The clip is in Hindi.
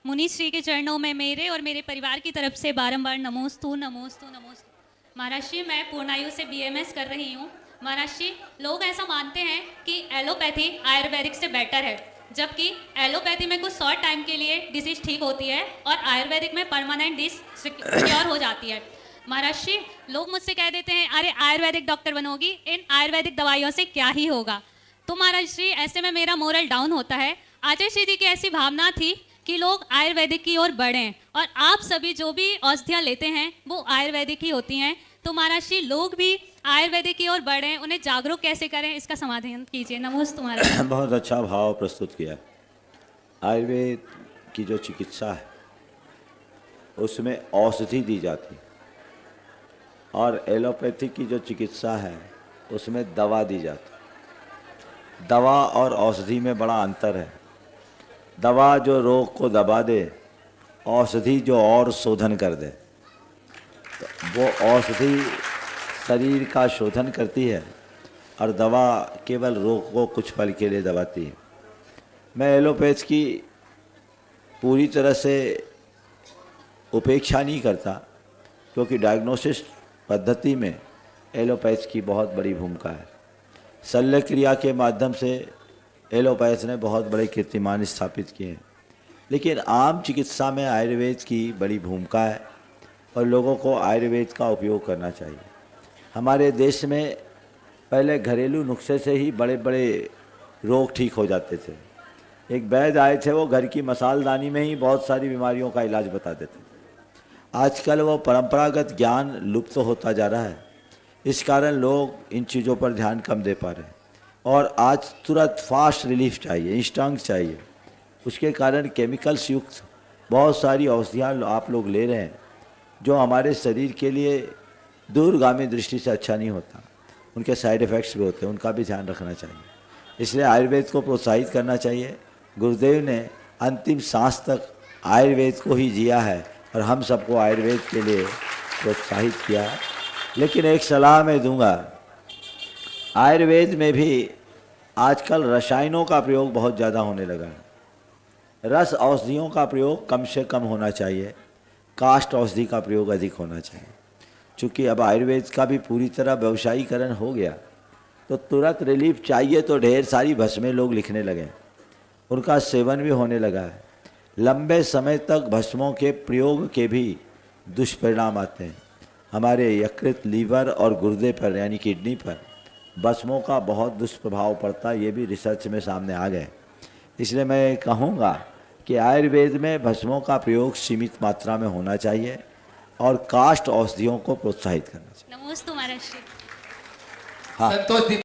मुनि श्री के चरणों में मेरे और मेरे परिवार की तरफ से बारंबार नमोस्तु नमोस्तु नमोस्तु। महाराज जी, मैं पूर्णायु से बीएमएस कर रही हूँ। महाराज जी, लोग ऐसा मानते हैं कि एलोपैथी आयुर्वेदिक से बेटर है, जबकि एलोपैथी में कुछ शॉर्ट टाइम के लिए डिसीज ठीक होती है और आयुर्वेदिक में परमानेंट डिसीज क्योर हो जाती है। महाराज जी, लोग मुझसे कह देते हैं अरे आयुर्वेदिक डॉक्टर बनोगी, इन आयुर्वेदिक दवाइयों से क्या ही होगा। तो महाराज जी, ऐसे में मेरा मोरल डाउन होता है। आचार्य श्री जी की ऐसी भावना थी कि लोग आयुर्वेदिक की ओर बढ़ें, और आप सभी जो भी औषधियाँ लेते हैं वो आयुर्वेदिक ही होती हैं। तो महाराज जी, लोग भी आयुर्वेदिक की ओर बढ़ें, उन्हें जागरूक कैसे करें, इसका समाधान कीजिए। नमस्ते महाराज। बहुत अच्छा भाव प्रस्तुत किया। आयुर्वेद की जो चिकित्सा है उसमें औषधि दी जाती है, और एलोपैथी की जो चिकित्सा है उसमें दवा दी जाती है। दवा और औषधि में बड़ा अंतर है। दवा जो रोग को दबा दे, औषधि जो और शोधन कर दे। तो वो औषधि शरीर का शोधन करती है और दवा केवल रोग को कुछ पल के लिए दबाती है। मैं एलोपैथ की पूरी तरह से उपेक्षा नहीं करता, क्योंकि डायग्नोसिस पद्धति में एलोपैथ की बहुत बड़ी भूमिका है। शल्य क्रिया के माध्यम से एलोपैथ ने बहुत बड़े कीर्तिमान स्थापित किए हैं, लेकिन आम चिकित्सा में आयुर्वेद की बड़ी भूमिका है और लोगों को आयुर्वेद का उपयोग करना चाहिए। हमारे देश में पहले घरेलू नुस्खे से ही बड़े बड़े रोग ठीक हो जाते थे। एक वैद्य आए थे, वो घर की मसालदानी में ही बहुत सारी बीमारियों का इलाज बताते थे। आजकल वो परंपरागत ज्ञान लुप्त होता जा रहा है। इस कारण लोग इन चीज़ों पर ध्यान कम दे पा रहे हैं, और आज तुरंत फास्ट रिलीफ चाहिए, इंस्टेंट चाहिए। उसके कारण केमिकल्स युक्त बहुत सारी औषधियाँ आप लोग ले रहे हैं, जो हमारे शरीर के लिए दूरगामी दृष्टि से अच्छा नहीं होता। उनके साइड इफ़ेक्ट्स भी होते हैं, उनका भी ध्यान रखना चाहिए। इसलिए आयुर्वेद को प्रोत्साहित करना चाहिए। गुरुदेव ने अंतिम सांस तक आयुर्वेद को ही जिया है, और हम सबको आयुर्वेद के लिए प्रोत्साहित किया है। लेकिन एक सलाह मैं दूंगा, आयुर्वेद में भी आजकल रसायनों का प्रयोग बहुत ज़्यादा होने लगा है। रस औषधियों का प्रयोग कम से कम होना चाहिए, काष्ठ औषधि का प्रयोग अधिक होना चाहिए। चूँकि अब आयुर्वेद का भी पूरी तरह व्यवसायीकरण हो गया, तो तुरंत रिलीफ चाहिए तो ढेर सारी भस्में लोग लिखने लगे, उनका सेवन भी होने लगा है। लंबे समय तक भस्मों के प्रयोग के भी दुष्परिणाम आते हैं। हमारे यकृत, लीवर और गुर्दे पर यानी किडनी पर भस्मों का बहुत दुष्प्रभाव पड़ता है। ये भी रिसर्च में सामने आ गए। इसलिए मैं कहूँगा कि आयुर्वेद में भस्मों का प्रयोग सीमित मात्रा में होना चाहिए और काष्ठ औषधियों को प्रोत्साहित करना चाहिए। नमोस्तु महाराज जी। हाँ।